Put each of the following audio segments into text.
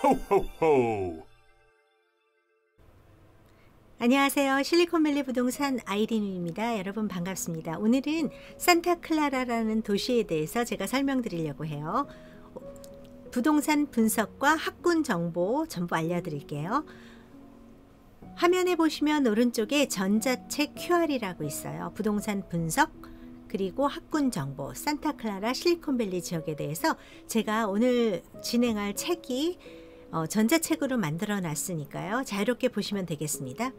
Ho, ho, ho! 안녕하세요. 실리콘밸리 부동산 아이린입니다. 여러분 반갑습니다. 오늘은 산타클라라라는 도시에 대해서 제가 설명드리려고 해요. 부동산 분석과 학군 정보 전부 알려드릴게요. 화면에 보시면 오른쪽에 전자책 QR이라고 있어요. 부동산 분석 그리고 학군 정보 산타클라라 실리콘밸리 지역에 대해서 제가 오늘 진행할 책이 전자책으로 만들어 놨으니까요. 자유롭게 보시면 되겠습니다.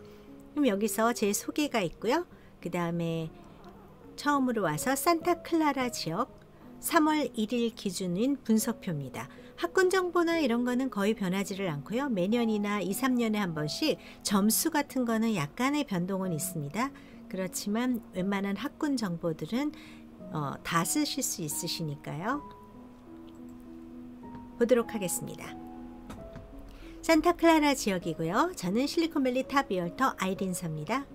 그럼 여기서 제 소개가 있고요. 그 다음에 처음으로 와서 산타클라라 지역 3월 1일 기준인 분석표입니다. 학군 정보나 이런 거는 거의 변하지를 않고요. 매년이나 2, 3년에 한 번씩 점수 같은 거는 약간의 변동은 있습니다. 그렇지만 웬만한 학군 정보들은 다 쓰실 수 있으시니까요. 보도록 하겠습니다. 산타클라라 지역이고요. 저는 실리콘밸리 탑 리얼터 아이린서입니다.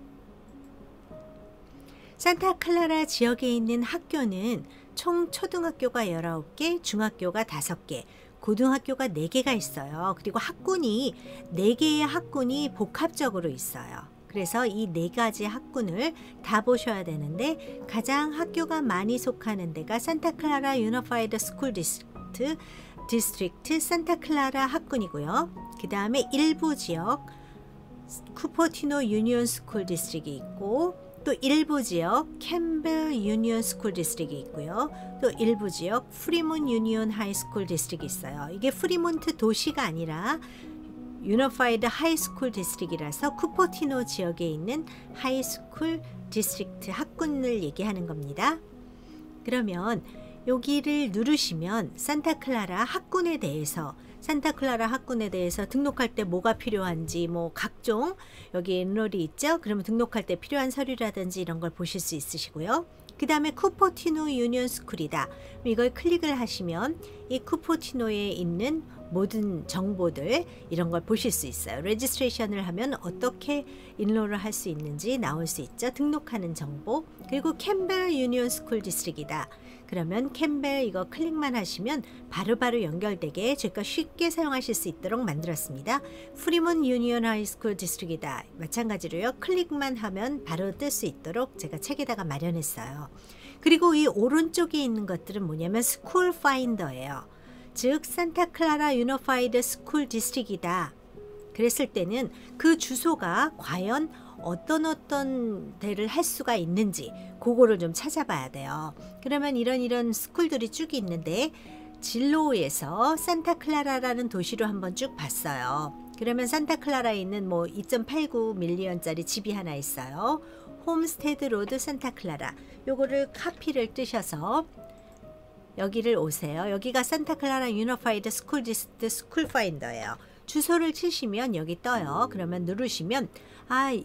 산타클라라 지역에 있는 학교는 총 초등학교가 19개, 중학교가 5개, 고등학교가 4개가 있어요. 그리고 학군이 4개의 학군이 복합적으로 있어요. 그래서 이 4가지 학군을 다 보셔야 되는데 가장 학교가 많이 속하는 데가 산타클라라 유니파이드 스쿨 디스트릭트 산타클라라 학군이고요. 그 다음에 일부 지역 쿠퍼티노 유니온 스쿨 디스트릭이 있고 또 일부 지역 캠벨 유니온 스쿨 디스트릭이 있고요. 또 일부 지역 프리몬 유니온 하이스쿨 디스트릭이 있어요. 이게 프리몬트 도시가 아니라 유니파이드 하이스쿨 디스트릭이라서 쿠퍼티노 지역에 있는 하이스쿨 디스트릭트 학군을 얘기하는 겁니다. 그러면 여기를 누르시면 산타클라라 학군에 대해서 등록할 때 뭐가 필요한지 뭐 각종 여기 엔롤이 있죠. 그러면 등록할 때 필요한 서류라든지 이런 걸 보실 수 있으시고요. 그 다음에 쿠퍼티노 유니온 스쿨이다. 이걸 클릭을 하시면 이 쿠퍼티노에 있는 모든 정보들 이런 걸 보실 수 있어요. 레지스트레이션을 하면 어떻게 인롤을 할 수 있는지 나올 수 있죠. 등록하는 정보. 그리고 캠벨 유니온 스쿨 디스트릭이다. 그러면 캠벨 이거 클릭만 하시면 바로바로 연결되게 제가 쉽게 사용하실 수 있도록 만들었습니다. 프리몬 유니온 하이스쿨 디스트릭이다. 마찬가지로요. 클릭만 하면 바로 뜰 수 있도록 제가 책에다가 마련했어요. 그리고 이 오른쪽에 있는 것들은 뭐냐면 스쿨 파인더예요. 즉 산타클라라 유니파이드 스쿨 디스트릭이다. 그랬을 때는 그 주소가 과연 어떤 데를 할 수가 있는지 그거를 좀 찾아봐야 돼요. 그러면 이런 스쿨들이 쭉 있는데 진로에서 산타클라라라는 도시로 한번 쭉 봤어요. 그러면 산타클라라에 있는 뭐 2.89 밀리언짜리 집이 하나 있어요. 홈스테드 로드 산타클라라. 요거를 카피를 뜨셔서 여기를 오세요. 여기가 산타클라라 유니파이드 스쿨 디스트릭트 스쿨 파인더예요. 주소를 치시면 여기 떠요. 그러면 누르시면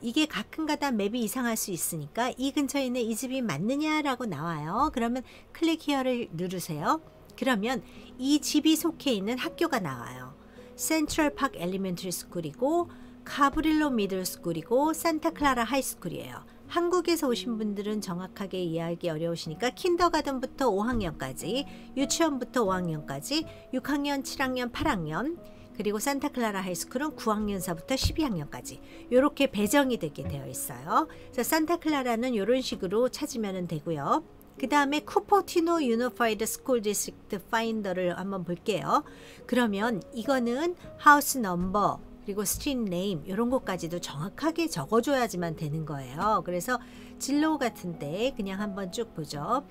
이게 가끔가다 맵이 이상할 수 있으니까 이 근처에 있는 이 집이 맞느냐라고 나와요. 그러면 클릭 히어를 누르세요. 그러면 이 집이 속해 있는 학교가 나와요. 센트럴 파크 엘리멘터리 스쿨이고 카브릴로 미들 스쿨이고 산타클라라 하이스쿨이에요. 한국에서 오신 분들은 정확하게 이해하기 어려우시니까 킨더가든부터 5학년까지, 유치원부터 5학년까지, 6학년, 7학년, 8학년, 그리고 산타클라라 하이스쿨은 9학년서부터 12학년까지 이렇게 배정이 되게 되어 있어요. 그래서 산타클라라는 이런 식으로 찾으면 되고요. 그 다음에 쿠퍼티노 유니파이드 스쿨 디스트릭트 파인더를 한번 볼게요. 그러면 이거는 하우스 넘버 그리고 스트리트 네임 이런 것까지도 정확하게 적어줘야지만 되는 거예요. 그래서 진로 같은데 그냥 한번 쭉 보죠.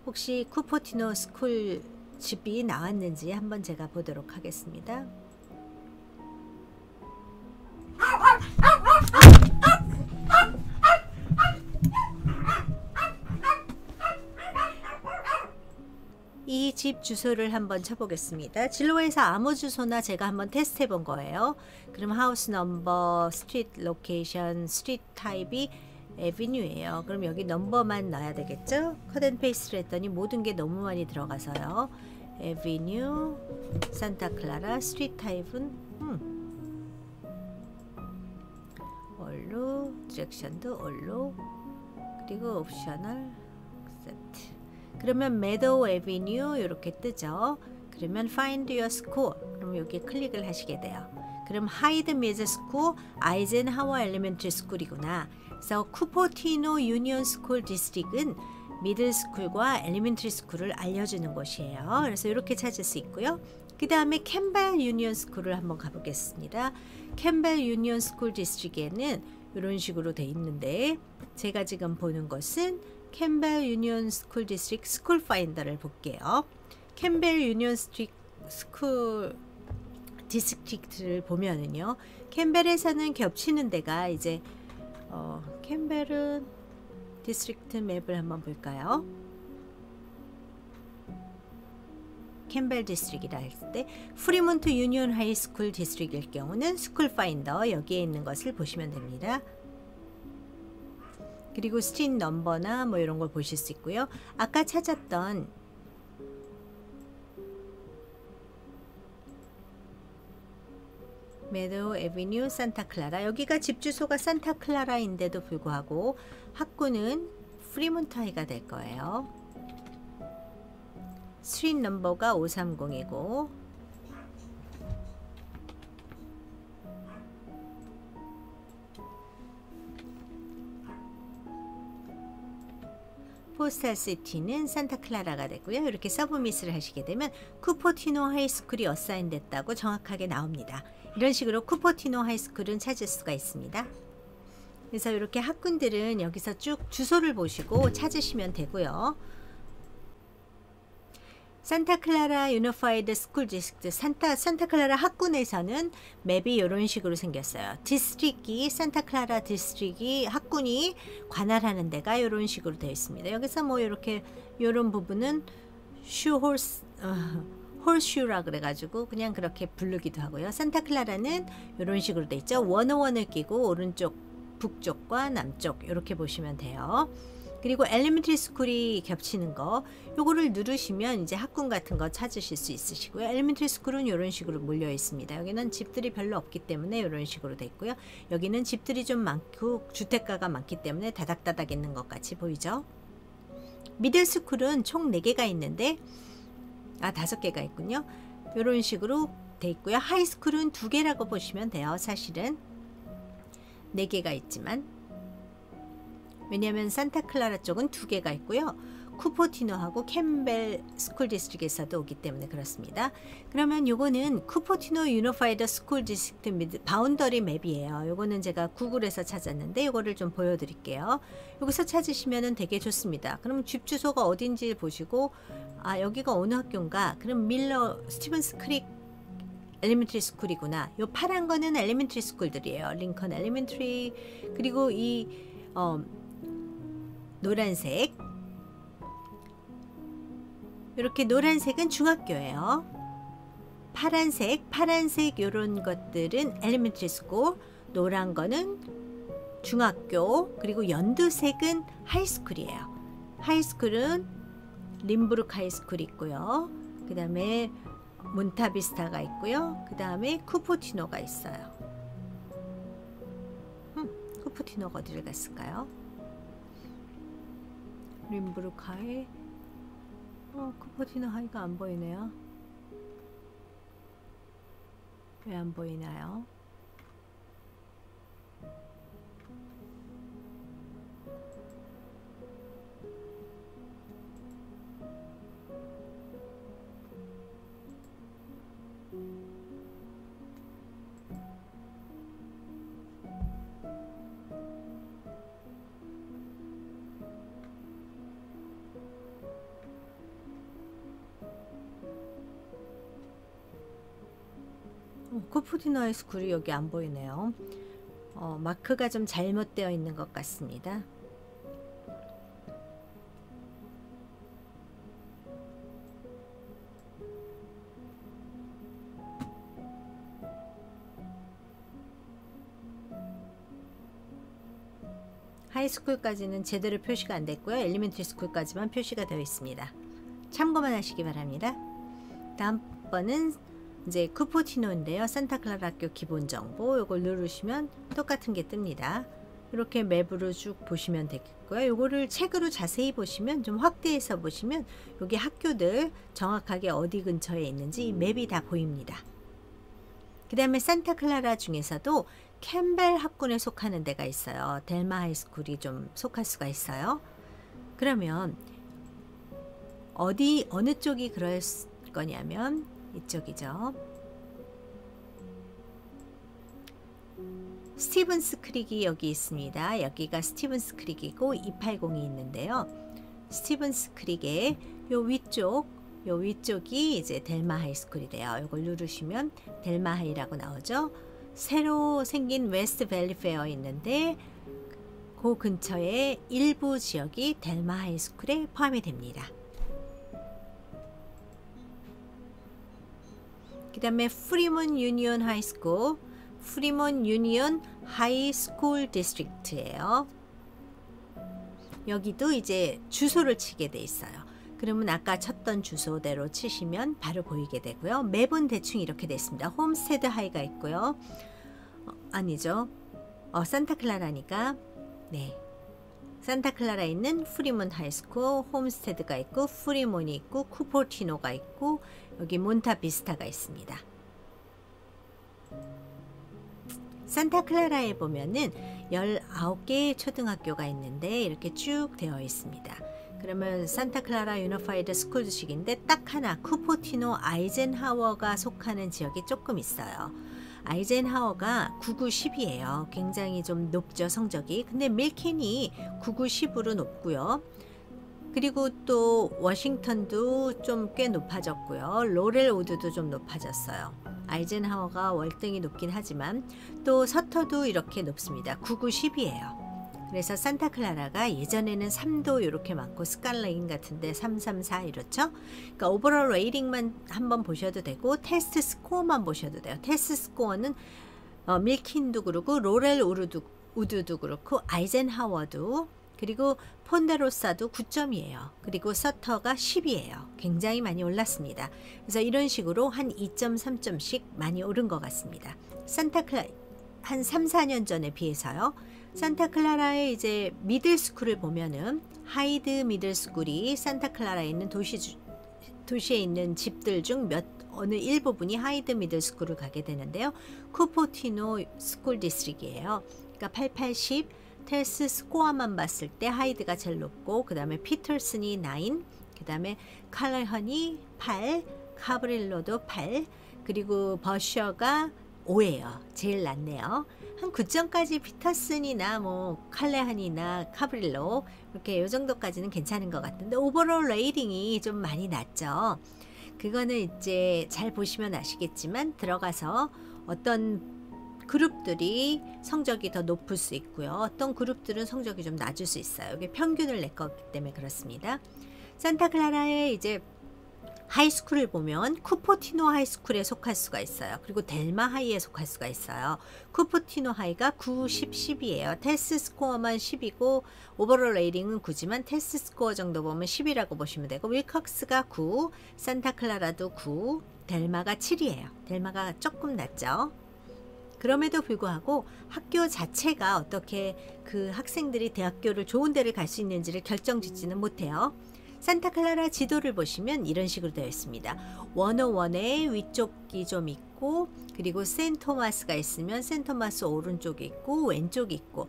혹시 쿠퍼티노 스쿨 집이 나왔는지 한번 제가 보도록 하겠습니다. 이 집 주소를 한번 쳐보겠습니다. 진로에서 아무 주소나 제가 한번 테스트 해본 거예요. 그럼 하우스 넘버, 스트리트 로케이션, 스트리트 타입이 에비뉴예요. 그럼 여기 넘버만 넣어야 되겠죠? 컷 앤 페이스트를 했더니 모든 게 너무 많이 들어가서요. 에비뉴, 산타클라라, 스트리트 타입은 얼로, 디렉션도 얼로, 그리고 옵셔널, 그러면 메도우 에비뉴 이렇게 뜨죠. 그러면 find your school. 그럼 그럼 여기 클릭을 하시게 돼요. 그럼 하이드 미들 스쿨 아이젠하워 엘리멘터리 스쿨이구나. 그래서 쿠퍼티노 유니온 스쿨 디스트릭은 미들 스쿨과 엘리멘터리 스쿨을 알려주는 곳이에요. 그래서 이렇게 찾을 수 있고요. 그 다음에 캠벨 유니온 스쿨을 한번 가보겠습니다. 캠벨 유니온 스쿨 디스트릭에는 이런 식으로 돼 있는데 제가 지금 보는 것은 캠벨 유니온 스쿨 디스트릭 스쿨 파인더를 볼게요. 캠벨 유니온 스쿨 디스트릭트를 보면은요, 캠벨에서는 겹치는 데가 이제 캠벨은 디스트릭트 맵을 한번 볼까요? 캠벨 디스트릭이라 했을 때 프리몬트 유니온 하이스쿨 디스트릭일 경우는 스쿨 파인더 여기에 있는 것을 보시면 됩니다. 그리고 스트리트 넘버나 뭐 이런 걸 보실 수 있고요. 아까 찾았던 메도우 에비뉴 산타클라라, 여기가 집 주소가 산타클라라인데도 불구하고 학구는 프리몬트 하이가 될 거예요. 스트리트 넘버가 530이고 포스탈 시티는 산타클라라가 되고요. 이렇게 서브미스를 하시게 되면 쿠퍼티노 하이스쿨이 어사인 됐다고 정확하게 나옵니다. 이런 식으로 쿠퍼티노 하이스쿨은 찾을 수가 있습니다. 그래서 이렇게 학군들은 여기서 쭉 주소를 보시고 찾으시면 되고요. 산타클라라 유니파이드 스쿨 디스트릭트 산타클라라 학군에서는 맵이 이런 식으로 생겼어요. 디스트릭이 산타클라라 디스트릭이 학군이 관할하는 데가 이런 식으로 되어 있습니다. 여기서 뭐 이렇게 이런 부분은 홀슈라 그래가지고 그냥 그렇게 부르기도 하고요. 산타클라라는 이런 식으로 되어 있죠. 101을 끼고 오른쪽 북쪽과 남쪽 이렇게 보시면 돼요. 그리고 엘리멘터리 스쿨이 겹치는 거 요거를 누르시면 이제 학군 같은 거 찾으실 수 있으시고요. 엘리멘터리 스쿨은 이런 식으로 몰려 있습니다. 여기는 집들이 별로 없기 때문에 이런 식으로 돼 있고요. 여기는 집들이 좀 많고 주택가가 많기 때문에 다닥다닥 있는 것 같이 보이죠. 미들 스쿨은 총 4개가 있는데 5개가 있군요. 이런 식으로 돼 있고요. 하이스쿨은 2개라고 보시면 돼요. 사실은 4개가 있지만 왜냐하면 산타클라라 쪽은 2개가 있고요. 쿠퍼티노하고 캠벨 스쿨 디스트릭에서도 오기 때문에 그렇습니다. 그러면 요거는 쿠퍼티노 유니파이드 스쿨 디스트릭트 바운더리 맵이에요. 요거는 제가 구글에서 찾았는데 요거를 좀 보여드릴게요. 여기서 찾으시면 되게 좋습니다. 그럼 집 주소가 어딘지 보시고 여기가 어느 학교인가? 그럼 밀러 스티븐스 크릭 엘리멘터리 스쿨이구나. 요 파란 거는 엘리멘터리 스쿨들이에요. 링컨 엘리멘터리. 그리고 이 노란색, 이렇게 노란색은 중학교예요. 파란색 요런 것들은 엘리멘터리 스쿨, 노란 거는 중학교, 그리고 연두색은 하이스쿨이에요. 하이스쿨은 림브룩 하이스쿨이 있고요. 그 다음에 몬타비스타가 있고요. 그 다음에 쿠퍼티노가 있어요. 쿠퍼티노가 어디를 갔을까요? 림브룩 하이, 쿠퍼티노 하이가 안 보이네요. 왜 안 보이나요? 쿠퍼티노 하이스쿨이 여기 안 보이네요. 마크가 좀 잘못되어 있는 것 같습니다. 하이스쿨까지는 제대로 표시가 안 됐고요. 엘리멘터리 스쿨까지만 표시가 되어 있습니다. 참고만 하시기 바랍니다. 다음번은 이제 쿠퍼티노인데요. 산타클라라 학교 기본 정보 이걸 누르시면 똑같은 게 뜹니다. 이렇게 맵으로 쭉 보시면 되겠고요. 이거를 책으로 자세히 보시면 좀 확대해서 보시면 여기 학교들 정확하게 어디 근처에 있는지 이 맵이 다 보입니다. 그 다음에 산타클라라 중에서도 캠벨 학군에 속하는 데가 있어요. 델마 하이스쿨이 좀 속할 수가 있어요. 그러면 어느 쪽이 그럴 거냐면 이쪽이죠. 스티븐스 크릭이 여기 있습니다. 여기가 스티븐스 크릭이고 280이 있는데요. 스티븐스 크릭의 요 위쪽이 이제 델마 하이스쿨이 돼요. 이걸 누르시면 델마 하이라고 나오죠. 새로 생긴 웨스트 밸리 페어 있는데 그 근처에 일부 지역이 델마 하이스쿨에 포함이 됩니다. 그 다음에 프리몬 유니온 하이스쿨, 프리몬 유니온 하이스쿨 디스트릭트예요. 여기도 이제 주소를 치게 돼 있어요. 그러면 아까 쳤던 주소대로 치시면 바로 보이게 되고요. 맵은 대충 이렇게 돼 있습니다. 홈스테드 하이가 있고요. 아니죠. 산타클라라니까. 네. 산타클라라에 있는 프리몬 하이스쿨, 홈스테드가 있고, 프리몬이 있고, 쿠포티노가 있고, 여기 몬타비스타가 있습니다. 산타클라라에 보면은 19개의 초등학교가 있는데 이렇게 쭉 되어 있습니다. 그러면 산타클라라 유니파이드 스쿨식인데 딱 하나 쿠포티노 아이젠하워가 속하는 지역이 조금 있어요. 아이젠하워가 9910이에요. 굉장히 좀 높죠, 성적이. 근데 밀킨이 9910으로 높고요. 그리고 또 워싱턴도 좀 꽤 높아졌고요. 로렐우드도 좀 높아졌어요. 아이젠하워가 월등히 높긴 하지만 또 서터도 이렇게 높습니다. 9910이에요. 그래서 산타클라라가 예전에는 3도 이렇게 많고 스칼레인 같은데 334 이렇죠. 그러니까 오버롤 레이팅만 한번 보셔도 되고 테스트 스코어만 보셔도 돼요. 테스트 스코어는 밀킨도 그렇고 로렐 우드도 그렇고 아이젠하워도 그리고 폰데로사도 9점이에요. 그리고 서터가 10이에요. 굉장히 많이 올랐습니다. 그래서 이런 식으로 한 2점, 3점씩 많이 오른 것 같습니다. 산타클라 한 3, 4년 전에 비해서요. 산타클라라의 이제 미들스쿨을 보면은 하이드 미들스쿨이 산타클라라에 있는 도시에 있는 집들 중 어느 일부분이 하이드 미들스쿨을 가게 되는데요. 쿠포티노 스쿨 디스트릭이에요. 그러니까 880 테스트 스코어만 봤을 때 하이드가 제일 높고 그 다음에 피터슨이 9, 그 다음에 칼레헌이 8, 카브릴로도 8, 그리고 버셔가 5예요. 제일 낮네요. 한 9점까지 피터슨이나 뭐 칼레한이나 카브릴로 이렇게 요 정도까지는 괜찮은 것 같은데 오버롤 레이팅이 좀 많이 낮죠. 그거는 이제 잘 보시면 아시겠지만 들어가서 어떤 그룹들이 성적이 더 높을 수 있고요. 어떤 그룹들은 성적이 좀 낮을 수 있어요. 이게 평균을 낼 거기 때문에 그렇습니다. 산타클라라의 이제 하이스쿨을 보면 쿠포티노 하이스쿨에 속할 수가 있어요. 그리고 델마 하이에 속할 수가 있어요. 쿠포티노 하이가 9, 10, 10이에요. 테스트 스코어만 10이고 오버롤 레이팅은 9지만 테스트 스코어 정도 보면 10이라고 보시면 되고 윌컥스가 9, 산타클라라도 9, 델마가 7이에요. 델마가 조금 낮죠. 그럼에도 불구하고 학교 자체가 어떻게 그 학생들이 대학교를 좋은 데를 갈 수 있는지를 결정짓지는 못해요. 산타클라라 지도를 보시면 이런 식으로 되어 있습니다. 101에 위쪽이 좀 있고 그리고 센토마스가 있으면 센토마스 오른쪽이 있고 왼쪽이 있고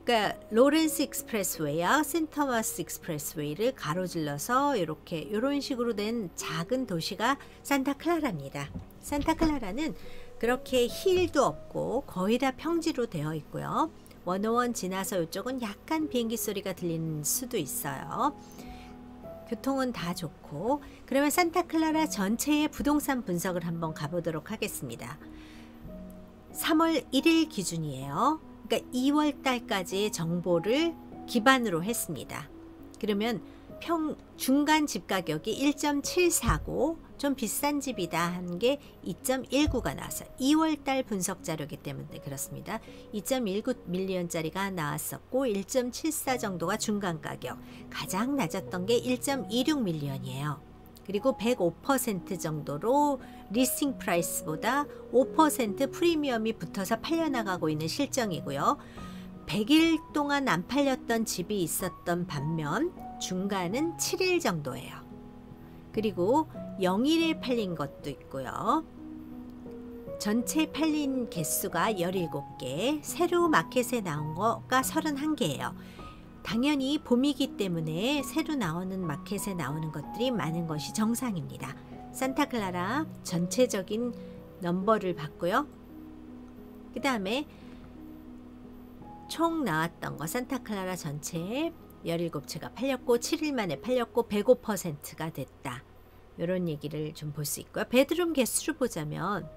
그러니까 로렌스 익스프레스웨이와 센토마스 익스프레스웨이를 가로질러서 이런 식으로 된 작은 도시가 산타클라라입니다. 산타클라라는 그렇게 힐도 없고 거의 다 평지로 되어 있고요. 101 지나서 이쪽은 약간 비행기 소리가 들리는 수도 있어요. 교통은 다 좋고 그러면 산타클라라 전체의 부동산 분석을 한번 가보도록 하겠습니다. 3월 1일 기준이에요. 그러니까 2월 달까지의 정보를 기반으로 했습니다. 그러면 중간 집 가격이 1.74고 좀 비싼 집이다 한 게 2.19가 나왔어요. 2월 달 분석 자료이기 때문에 그렇습니다. 2.19 밀리언짜리가 나왔었고 1.74 정도가 중간 가격, 가장 낮았던 게 1.26 밀리언이에요. 그리고 105% 정도로 리스팅 프라이스보다 5% 프리미엄이 붙어서 팔려나가고 있는 실정이고요. 100일 동안 안 팔렸던 집이 있었던 반면 중간은 7일 정도예요. 그리고 0일에 팔린 것도 있고요. 전체 팔린 개수가 17개, 새로 마켓에 나온 거가 31개예요. 당연히 봄이기 때문에 새로 나오는 마켓에 나오는 것들이 많은 것이 정상입니다. 산타클라라 전체적인 넘버를 봤고요. 그 다음에 총 나왔던 거 산타클라라 전체 17채가 팔렸고 7일 만에 팔렸고 105%가 됐다. 이런 얘기를 좀 볼 수 있고요. 베드룸 개수를 보자면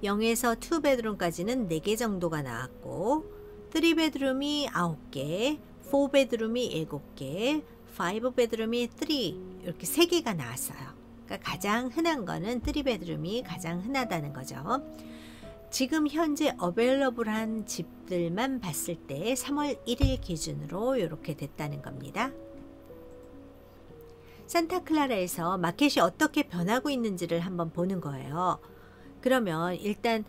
0에서 2베드룸까지는 4개 정도가 나왔고 3베드룸이 9개, 4베드룸이 7개, 5베드룸이 3 이렇게 3개가 나왔어요. 그러니까 가장 흔한 거는 3베드룸이 가장 흔하다는 거죠. 지금 현재 어베일러블한 집들만 봤을 때 3월 1일 기준으로 이렇게 됐다는 겁니다. 산타클라라에서 마켓이 어떻게 변하고 있는지를 한번 보는 거예요. 그러면 일단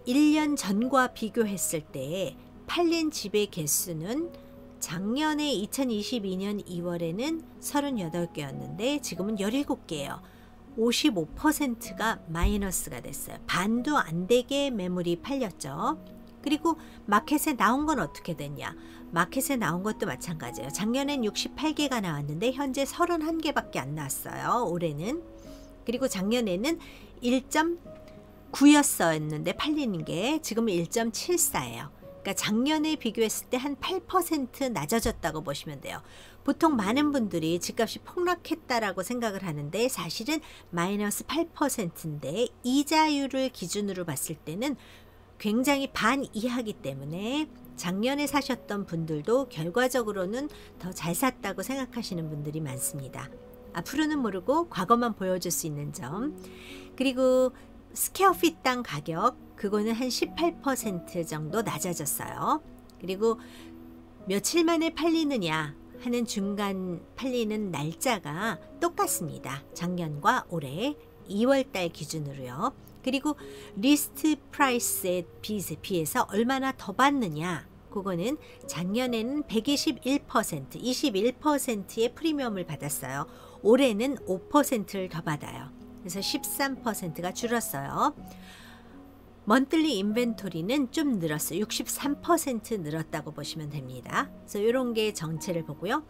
1년 전과 비교했을 때 팔린 집의 개수는 작년에 2022년 2월에는 38개였는데 지금은 17개예요. 55%가 마이너스가 됐어요. 반도 안 되게 매물이 팔렸죠. 그리고 마켓에 나온 건 어떻게 됐냐? 마켓에 나온 것도 마찬가지예요. 작년엔 68개가 나왔는데 현재 31개밖에 안 나왔어요. 올해는. 그리고 작년에는 1.9였었는데 팔리는 게 지금은 1.74예요. 그러니까 작년에 비교했을 때 한 8% 낮아졌다고 보시면 돼요. 보통 많은 분들이 집값이 폭락했다라고 생각을 하는데 사실은 마이너스 8%인데 이자율을 기준으로 봤을 때는 굉장히 반 이하기 때문에 작년에 사셨던 분들도 결과적으로는 더 잘 샀다고 생각하시는 분들이 많습니다. 앞으로는 모르고 과거만 보여줄 수 있는 점. 그리고 스퀘어핏당 가격 그거는 한 18% 정도 낮아졌어요. 그리고 며칠 만에 팔리느냐 하는 중간 팔리는 날짜가 똑같습니다. 작년과 올해 2월달 기준으로요. 그리고 리스트 프라이스에 비해서 얼마나 더 받느냐 그거는 작년에는 121%, 21%의 프리미엄을 받았어요. 올해는 5%를 더 받아요. 그래서 13%가 줄었어요. 먼틀리 인벤토리는 좀 늘었어요. 63% 늘었다고 보시면 됩니다. 그래서 이런 게 정체를 보고요.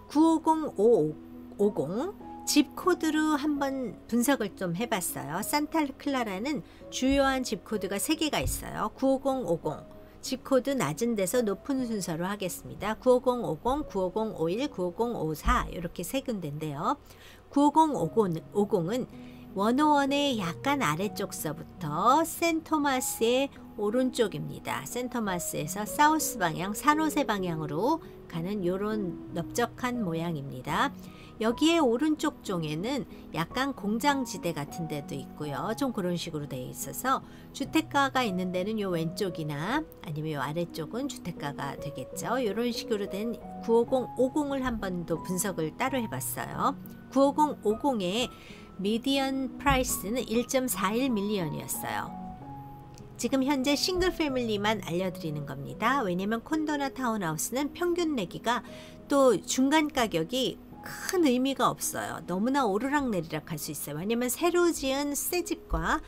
950-5550 집 코드로 한번 분석을 좀 해봤어요. 산타클라라는 주요한 집 코드가 3개가 있어요. 95050 집 코드 낮은 데서 높은 순서로 하겠습니다. 95050, 95051, 95054 이렇게 3군데인데요. 95050은 101의 약간 아래쪽서부터 센토마스의 오른쪽입니다. 센토마스에서 사우스 방향, 산호세 방향으로 가는 이런 넓적한 모양입니다. 여기에 오른쪽 쪽에는 약간 공장지대 같은 데도 있고요. 좀 그런 식으로 되어 있어서 주택가가 있는 데는 요 왼쪽이나 아니면 요 아래쪽은 주택가가 되겠죠. 이런 식으로 된 95050을 한 번 더 분석을 따로 해봤어요. 95050의 미디언 프라이스는 1.41 밀리언이었어요. 지금 현재 싱글 패밀리만 알려드리는 겁니다. 왜냐면 콘도나 타운하우스는 평균 내기가 또 중간 가격이 큰 의미가 없어요. 너무나 오르락내리락 할 수 있어요. 왜냐면 새로 지은 새 집과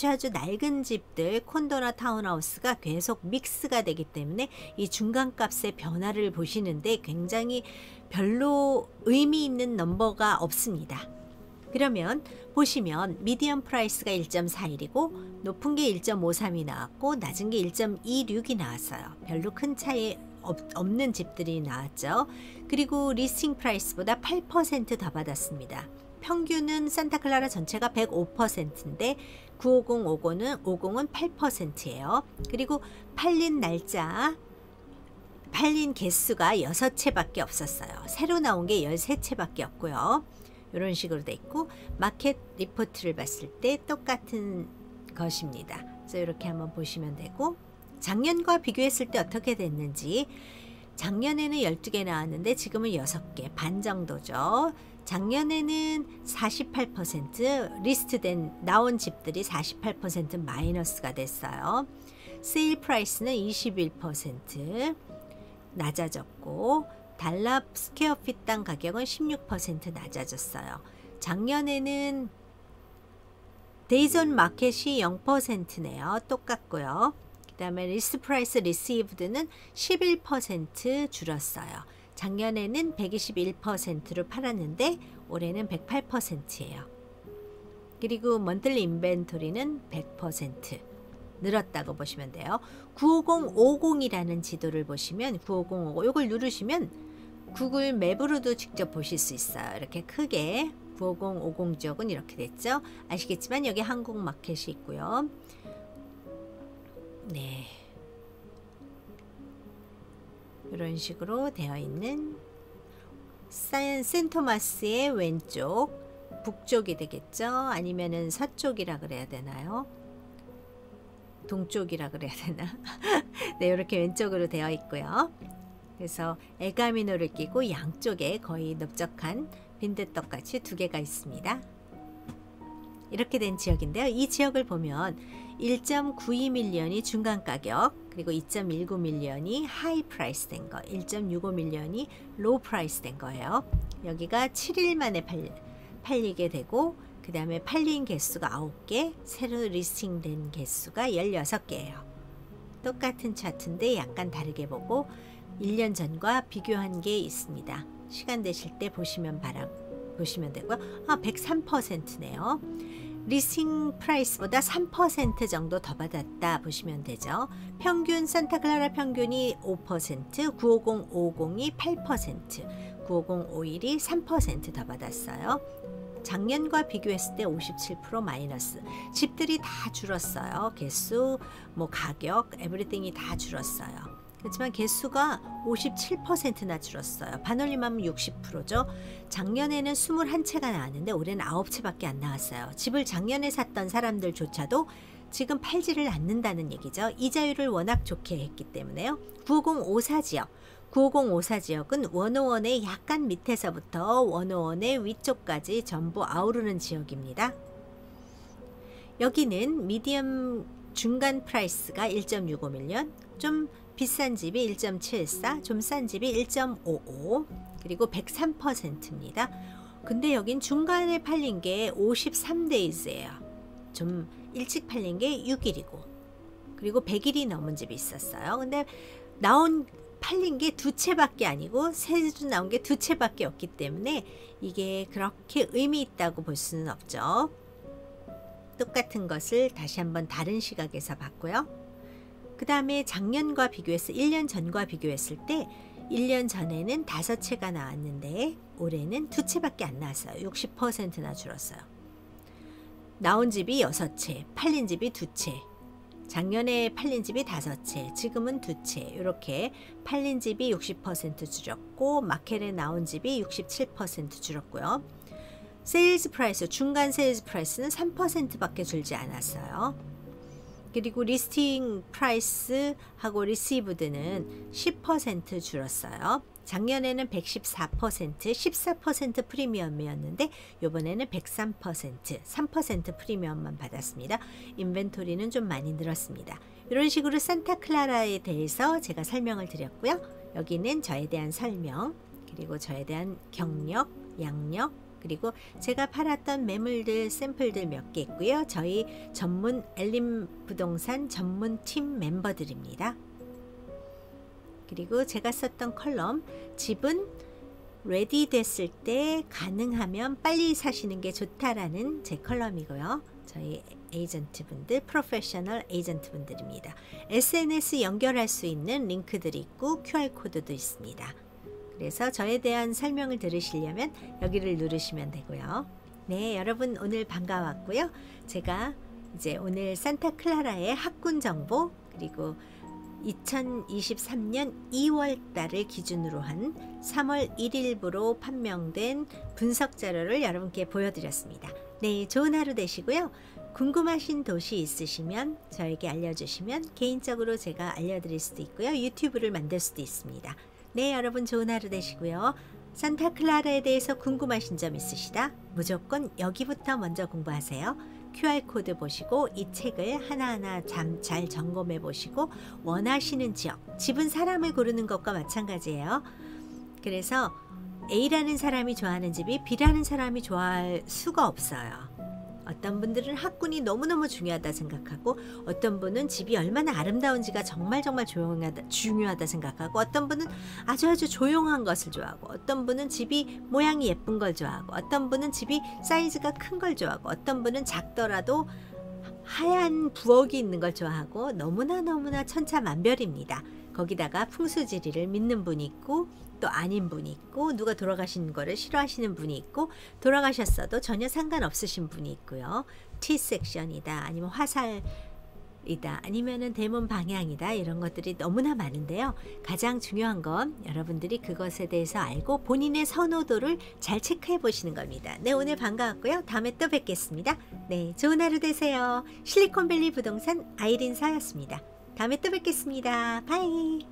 아주 낡은 집들 콘도나 타운하우스가 계속 믹스가 되기 때문에 이 중간값의 변화를 보시는데 굉장히 별로 의미 있는 넘버가 없습니다. 그러면 보시면 미디엄 프라이스가 1.41이고 높은 게 1.53이 나왔고 낮은 게 1.26이 나왔어요. 별로 큰 차이 없는 집들이 나왔죠. 그리고 리스팅 프라이스보다 8% 더 받았습니다. 평균은 산타클라라 전체가 105%인데 95050은 8%예요. 그리고 팔린 날짜, 팔린 개수가 6채밖에 없었어요. 새로 나온 게 13채밖에 없고요. 이런 식으로 돼 있고 마켓 리포트를 봤을 때 똑같은 것입니다. 그래서 이렇게 한번 보시면 되고 작년과 비교했을 때 어떻게 됐는지 작년에는 12개 나왔는데 지금은 6개 반 정도죠. 작년에는 48% 리스트된 나온 집들이 48% 마이너스가 됐어요. 세일 프라이스는 21% 낮아졌고 달러 스퀘어핏당 가격은 16% 낮아졌어요. 작년에는 Days on Market이 0%네요. 똑같고요. 그 다음에 List Price Received는 11% 줄었어요. 작년에는 121%로 팔았는데 올해는 108%예요. 그리고 Monthly Inventory는 100% 늘었다고 보시면 돼요. 95050이라는 지도를 보시면 95050 이걸 누르시면 구글 맵으로도 직접 보실 수 있어요. 이렇게 크게 95050 지역은 이렇게 됐죠. 아시겠지만 여기 한국 마켓이 있고요. 네, 이런 식으로 되어 있는 센토마스의 왼쪽 북쪽이 되겠죠. 아니면은 서쪽이라 그래야 되나요? 동쪽이라 그래야 되나? 네, 이렇게 왼쪽으로 되어 있고요. 그래서 에가미노를 끼고 양쪽에 거의 넓적한 빈대떡 같이 두 개가 있습니다. 이렇게 된 지역인데요. 이 지역을 보면 1.92밀리언이 중간 가격, 그리고 2.19밀리언이 하이 프라이스 된 거, 1.65밀리언이 로우 프라이스 된 거예요. 여기가 7일 만에 팔리게 되고, 그 다음에 팔린 개수가 9개, 새로 리스팅된 개수가 16개예요. 똑같은 차트인데 약간 다르게 보고 1년 전과 비교한 게 있습니다. 시간 되실 때 보시면 되고요. 103%네요. 리스팅 프라이스보다 3% 정도 더 받았다 보시면 되죠. 평균 산타클라라 평균이 5%, 95050이 8%, 95051이 3% 더 받았어요. 작년과 비교했을 때 57% 마이너스. 집들이 다 줄었어요. 개수, 가격, 에브리띵이 다 줄었어요. 그렇지만 개수가 57%나 줄었어요. 반올림하면 60%죠. 작년에는 21채가 나왔는데 올해는 9채밖에 안 나왔어요. 집을 작년에 샀던 사람들조차도 지금 팔지를 않는다는 얘기죠. 이자율을 워낙 좋게 했기 때문에요. 95054 지역. 95054 지역은 101의 약간 밑에서부터 101의 위쪽까지 전부 아우르는 지역입니다. 여기는 미디엄 중간 프라이스가 1.65밀리언, 좀 비싼 집이 1.74, 좀 싼 집이 1.55, 그리고 103%입니다. 근데 여긴 중간에 팔린 게 53데이즈예요. 좀 일찍 팔린 게 6일이고, 그리고 100일이 넘은 집이 있었어요. 근데 팔린 게 2채밖에 아니고 세주 나온 게 2채밖에 없기 때문에 이게 그렇게 의미 있다고 볼 수는 없죠. 똑같은 것을 다시 한번 다른 시각에서 봤고요. 그 다음에 작년과 비교해서 1년 전과 비교했을 때 1년 전에는 5채가 나왔는데 올해는 2채밖에 안 나왔어요. 60%나 줄었어요. 나온 집이 6채, 팔린 집이 2채. 작년에 팔린 집이 5채, 지금은 2채. 이렇게 팔린 집이 60% 줄었고 마켓에 나온 집이 67% 줄었고요. 세일즈 프라이스, 중간 세일즈 프라이스는 3%밖에 줄지 않았어요. 그리고 리스팅 프라이스하고 리시브드는 10% 줄었어요. 작년에는 114%, 14% 프리미엄이었는데 이번에는 103%, 3% 프리미엄만 받았습니다. 인벤토리는 좀 많이 늘었습니다. 이런 식으로 산타클라라에 대해서 제가 설명을 드렸고요. 여기는 저에 대한 설명, 그리고 저에 대한 경력, 양력, 그리고 제가 팔았던 매물들 샘플들 몇 개 있고요. 저희 전문 엘림 부동산 전문팀 멤버들입니다. 그리고 제가 썼던 컬럼, 집은 레디 됐을 때 가능하면 빨리 사시는 게 좋다라는 제 컬럼이고요. 저희 에이전트분들, 프로페셔널 에이전트분들입니다. SNS 연결할 수 있는 링크들이 있고 QR코드도 있습니다. 그래서 저에 대한 설명을 들으시려면 여기를 누르시면 되고요. 네, 여러분 오늘 반가웠고요. 제가 이제 오늘 산타클라라의 학군 정보, 그리고 2023년 2월 달을 기준으로 한 3월 1일부로 판명된 분석 자료를 여러분께 보여드렸습니다. 네, 좋은 하루 되시고요. 궁금하신 도시 있으시면 저에게 알려주시면 개인적으로 제가 알려드릴 수도 있고요. 유튜브를 만들 수도 있습니다. 네, 여러분 좋은 하루 되시고요. 산타클라라에 대해서 궁금하신 점 있으시다? 무조건 여기부터 먼저 공부하세요. QR코드 보시고 이 책을 하나하나 잘 점검해 보시고 원하시는 지역, 집은 사람을 고르는 것과 마찬가지예요. 그래서 A라는 사람이 좋아하는 집이 B라는 사람이 좋아할 수가 없어요. 어떤 분들은 학군이 너무너무 중요하다 생각하고, 어떤 분은 집이 얼마나 아름다운지가 정말 중요하다 생각하고, 어떤 분은 아주 조용한 것을 좋아하고, 어떤 분은 집이 모양이 예쁜 걸 좋아하고, 어떤 분은 집이 사이즈가 큰 걸 좋아하고, 어떤 분은 작더라도 하얀 부엌이 있는 걸 좋아하고, 너무나 천차만별입니다. 거기다가 풍수지리를 믿는 분이 있고 또 아닌 분이 있고, 누가 돌아가신 거를 싫어하시는 분이 있고, 돌아가셨어도 전혀 상관없으신 분이 있고요. T섹션이다, 아니면 화살이다, 아니면은 대문 방향이다, 이런 것들이 너무나 많은데요. 가장 중요한 건 여러분들이 그것에 대해서 알고 본인의 선호도를 잘 체크해 보시는 겁니다. 네, 오늘 반가웠고요. 다음에 또 뵙겠습니다. 네, 좋은 하루 되세요. 실리콘밸리 부동산 아이린 서였습니다. 다음에 또 뵙겠습니다. 바이.